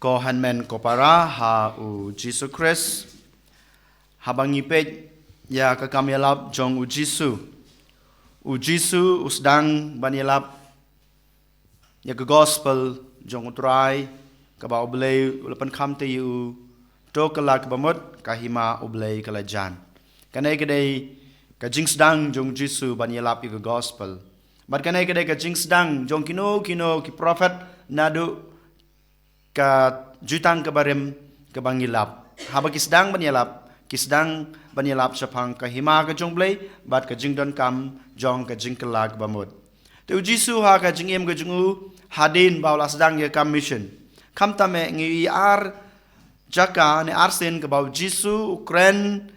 ko hanmen ko para ha u Jesus Christ habang ipet ya kakamyalap jong u Jesus usdang banyalap ya ke gospel jong utrai ka ba oblay ulapan kamte yu to kalak bamot kahima oblay kalajan kanay kadai ka jingsdang jong Jesus banyalap yu ke gospel mat kanay kadai ka jingsdang jong kino ki prophet nadu ka jutang kabarim ka bangilap haba kisdang banyalap sapang kahima ka jong blay bat ka jingdon kam jong ka jingkelag bamot te jisu ha ka jingem ka jungu hadin bawla sedang ya kam mission kam tame ngi ar jaka ne arsen ka baw jisu ukren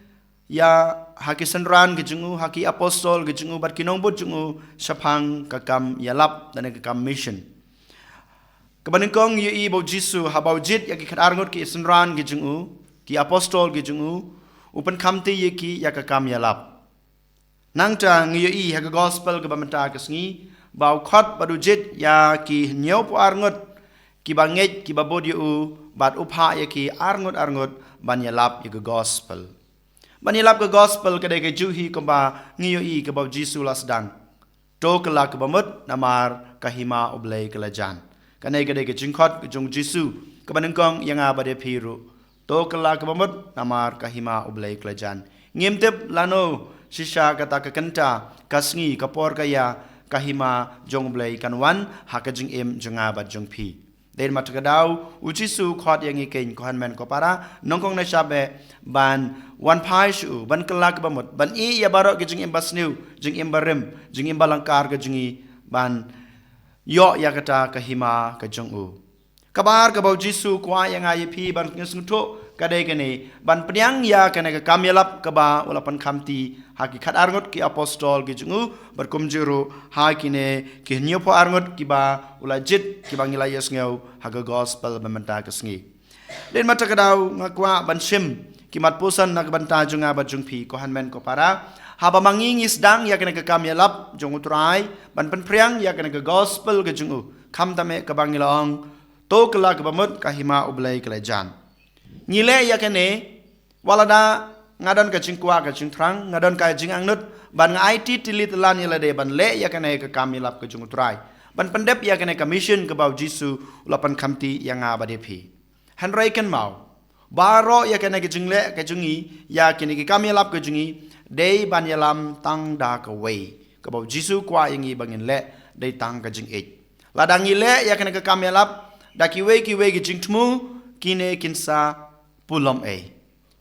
ya haki senran ka jungu haki apostol ka jungu bat kinong bot jungu sapang ka kam yalap dan ka kam mission kabaningkong yu i baw jisu ha baw jit ya ki khadarngot ki senran ka jungu ki apostol ka jungu upan kamti yeki ya ka kam yalap nangta ngi i ha ka gospel ka bamanta ka sngi baw khot badu jit ya ki nyau pu arngot ki banget ki babod yu bat upha ya ki arngot ban yalap ya ka gospel ban yalap ka gospel ka de ka juhi ka ba ngi i ka baw jisu lasdang to ka la ka bamut namar kahima oblay kalajan kanay ka de ka jingkhot ka jong jisu ka banengkong yang abade phiru to kala kabamut namar kahima oblay klajan ngimtep lano shisha kata kakanta kasngi kapor kaya kahima jong oblay kanwan hakajing im jonga bat jong pi den matakadaw ujisu khot yang ikein ko hanmen ko para nongkong na shabe ban wan pai shu ban kala kabamut ban i ya baro gijing im basniu jing im barim jing im balangkar ka jingi ban yo ya kata kahima ka jong u kabar kabaw jisu kwa yang ayi pi ban ngesungto kadai kene ban penyang ya kene ka kamyalap kaba ulapan kamti haki khat arngot ki apostol ki jungu berkumjuru hakine ki nyopo arngot ki ba ulajit ki bangila yesngeu haga gospel mementa kesngi den mata kadaw ngakwa ban sim ki mat pusan nak banta junga ba jungpi ko hanmen ko para haba mangingis dang ya kene ka kamyalap jung utrai ban penpriang ya kene ka gospel ki jungu kam tame ka bangila ong to kala kabamut kahima oblay kalajan nyile ya kene walada ngadon ka jingkwa ka jingtrang ngadon ka jing angnut ban ngai ti tilit lan yela de ban le ya kene ka kamilap ka jungutrai ban pendep ya kene ka mission ka baw jisu ulapan kamti yang abade phi hanrai kan mau baro ya kene ka jingle ka jungi ya kene ka kamilap ka jungi dei ban yalam tang da ka wei ka baw jisu kwa yangi bangin le dei tang ka jing ej ladang ile ya kene ka kamilap da kiwe ki jingtmu kine kinsa pulom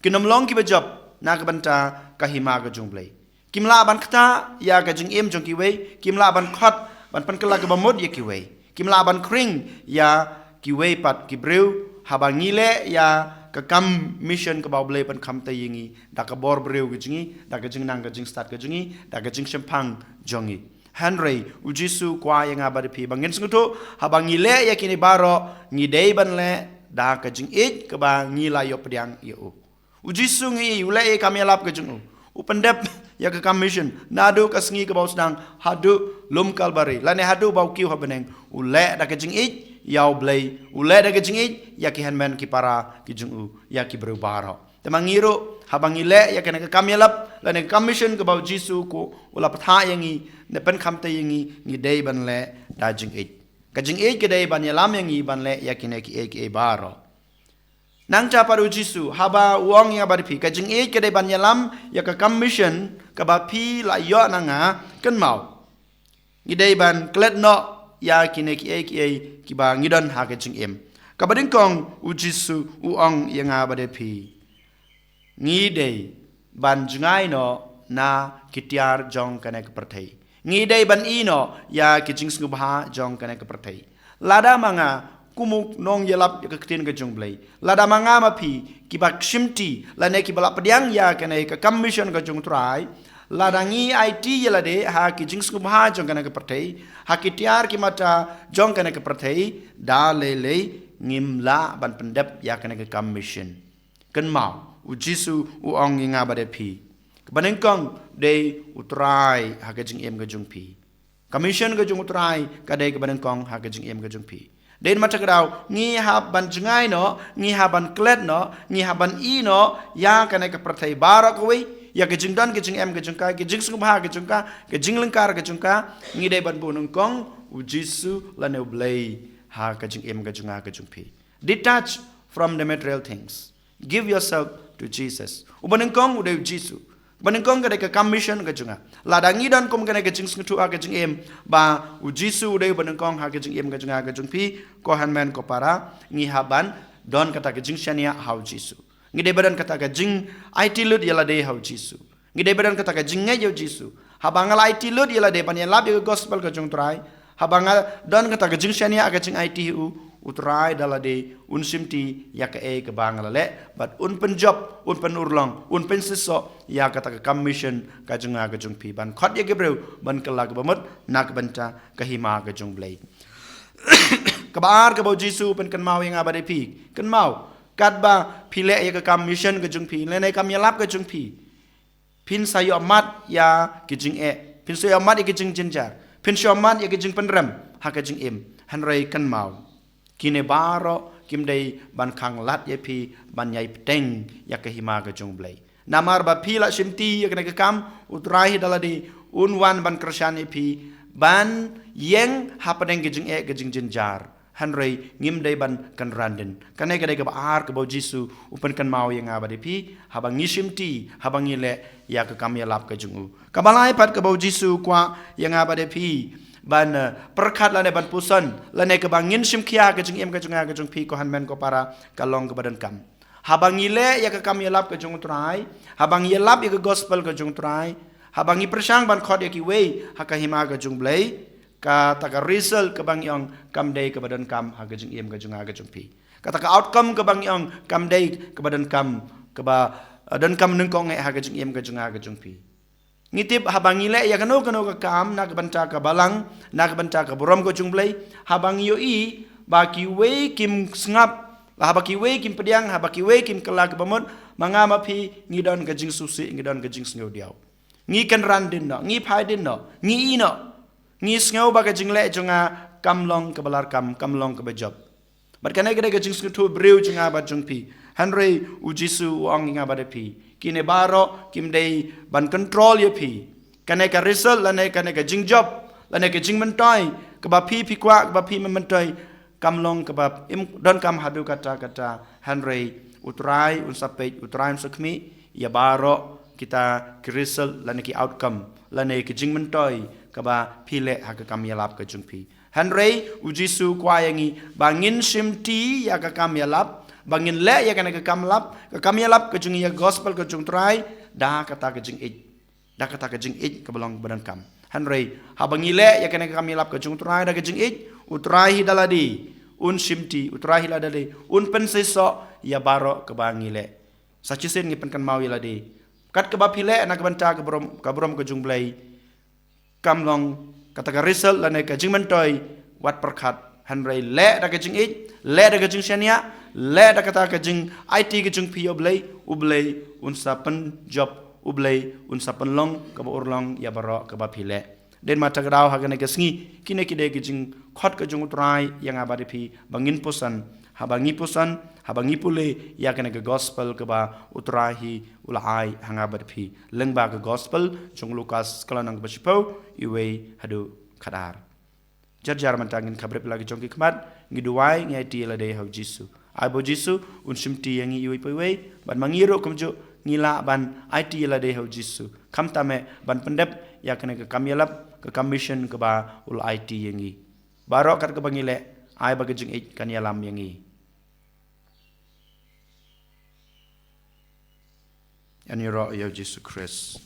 kinom long ki bajop na ka banta kahima ka jungblay kimla ban khata ya ka jing em jong kiwe kimla ban khot ban pan kala ka bamod ya kiwe kimla ban kring ya kiwe pat kibreu habangile ya ka kam mission ka bawblay pan kam tayingi da ka bor breu ka jingi da ka jing nang ka jing start ka jingi da ka jing shempang jongi Henry ujisu kwa yang abadi pi bangin sengutu habang ngile ya kini baro ngidei ban le da ka jing it ka ba ngila yo pediang yo ujisu ngi ule e kami lap ka jing upendep ya ka commission nadu ka sngi ka baus dang hadu lum kalbari lane hadu bau kiu habeneng ule da ka jing it yaw blay ule da ka jing it ya ki hanmen ki para ki jing ya ki bru baro temangiro habang ile ya kena kami lap lane commission ka baw jisu ko ula patha yangi ne pen kamte yangi ngi dei ban le da jing ej ka jing ej ke dei ban yalam yangi ban le ya kine ki baro nang cha paru jisu haba wong ya bari pi ka jing ej ke dei ban yalam ya ka commission ka ba pi la yo nanga ken mau ngi dei ban klet no ya kine ki ba ngi don ha ka jing em ka bading kong u jisu u ong yanga bade pi ngi dei ban jungai no na kitiar jong kane ke perthai ngi dei ban ino ya kijing sngubha jong kane ke perthai lada manga kumuk nong yelap ke ketin ke jong blai lada manga mapi kibak shimti lane kibala pediang ya kane ke commission ke jong trai lada ngi IT yelade ha kijing sngubha jong kane ke perthai ha kitiar ki mata jong kane ke perthai da lele ngimla ban pendep ya kane ke commission ken mau ujisu uong inga bade pi kebanengkong de utrai ha ke jing em ke jung pi commission ke jung utrai ka de kebanengkong ha ke jing em ke jung pi Den mata kedau ngi haban jengai no, ngi haban klet no, ngi haban i no, ya kana ka prathai barak we, ya ke jingdan ke jing em ke jingka ke jing sungha ke jingka ke jing lengkar ke jingka ngi dai ban bunung kong u Jisu la ne blai ha ke jing em ke jinga ke jingpi. Detach from the material things. Give yourself to Jesus. Ubanung kong u dai Jisu. Banengkong kada ke commission ke junga. Ladangi dan kom kana ke jing sngtu a ke jing em ba u Jisu dei banengkong ha ke jing em ke junga ke jing pi ko hanmen ko para ngi haban don kata ke jing shania hau Jisu. Ngi dei badan kata ke jing IT lut yala dei hau Jisu. Ngi dei badan kata ke jing ngai yo Jisu. Habangal IT lut yala dei pan lab ye gospel ke jung trai. Habangal don kata ke jing shania ke jing IT u utrai dala de un simti ya ke ke bangala le but un penjob un penurlong un pensiso ya kata ke commission ka junga ke jung pi ban khot ye ke breu ban kala ke bamut nak banta ke hima ke jung blai kabar ke bau Jisu pen kan mau yang abade pi kan mau kat ba pile ye ke commission ke jung pi le nei kam yalap ke jung pi pin sayo amat ya ke jing pin sayo amat ye ke jing jinjar pin sayo amat ye ke jing penrem ha ke jing em hanrei kan mau kine baro kim dei ban khang lat ye pi ban yai teng ya ke hima ke jung blai namar ba pi la simti ya ke kam utrai daladi unwan ban kersan ye pi ban yeng hapadeng ke jing jinjar hanrei ngim dei ban kan randen kane ke dei ke ar ke bau Jisu upen kan mau yang abade pi habang simti habang ile ya ke kam ya lap ke jungu kabalai pat ke bau Jisu kwa yang abade pi ban perkat lane ban pusan lane ke bangin simkia ke jing em ke junga ke jung pi ko hanmen ko para kalong ke badan kam habang ile ya ke kam yelap ke jung trai habang yelap ya ke gospel ke jung trai habang i persang ban khot ya ki we ha ka hima ke jung blai ka ta ka result ke bang yong kam dei ke badan kam ha ke jing em ke junga ke jung pi kata ka outcome ke bang yong kam dei ke badan kam ke ba dan kam nung kong ha ke jing em ke junga ke jung pi ngitip habang ile ya kano ke kam nak banta ka balang nak banta ka borom ko jungblai habang yo i ba ki we kim sngap la habaki we kim pediang habaki we kim kelak bamon mangama pi ngidon ka jing susi ngidon ka jing sngo diaw ngi kan randin no ngi phai din no ngi no ngi sngo ba ka jing le jonga kamlong ka balar kamlong ka bejob bat kana ka jing sngo tu breu jonga ba jung pi hanrei u Jisu ong nga ba de pi kine baro kim dei ban control ye pi kane ka result lane kane ka jing job lane ka jing mentoi ka ba pi kwa ka ba pi mentoi kamlong ka ba im don kam hadu kata hanrei utrai unsapej utrai sakmi ya baro kita ka result lane ki outcome lane ka jing mentoi ka ba pile ha ka kam yalap ka jung pi hanrei u Jisu kwa yangi bangin simti ya ka kam yalap bangin le ya kana ke kamlap ke kamyalap ke jung ya gospel ke jung trai da kata ke jing it ke belong badan kam hanrei habangi le ya kana ke kamyalap ke jung trai da ke jing it utrai daladi un simti utrai daladi un penseso ya baro ke bangi le sachisen ngi pen kan mau yaladi kat ke bapile na ke banta ke brom ke jung blai kamlong kata ke result lane ke jing mentoi wat perkat hanrei le da ke jing it le da ke jing shania le da kata ke jing IT ke jing pi ublei unsa pen job ublei unsa pen long ke urlong ya baro ke bapile den mata grau ha ke sngi kine kide ke jing khot ke jung trai yang abadi pi bangin pusan habangi pule ya ke gospel ke ba utrahi ulai hanga abadi pi lengba ke gospel jung Lukas kalanang basipo iwe hadu kadar jar mantangin kabrep lagi jong ki kmat ngiduai ngai ti la dei hau Jisu abo Jisu un simti yang iwi pawei ban mangiro kumjo ngila ban IT la dei hau Jisu kam tame ban pendep ya kena ke kamyalap ke commission ke ba ul IT yangi barok kat ke bangile ai ba ke jing it kan yalam yangi and yoro ya Jisu Christ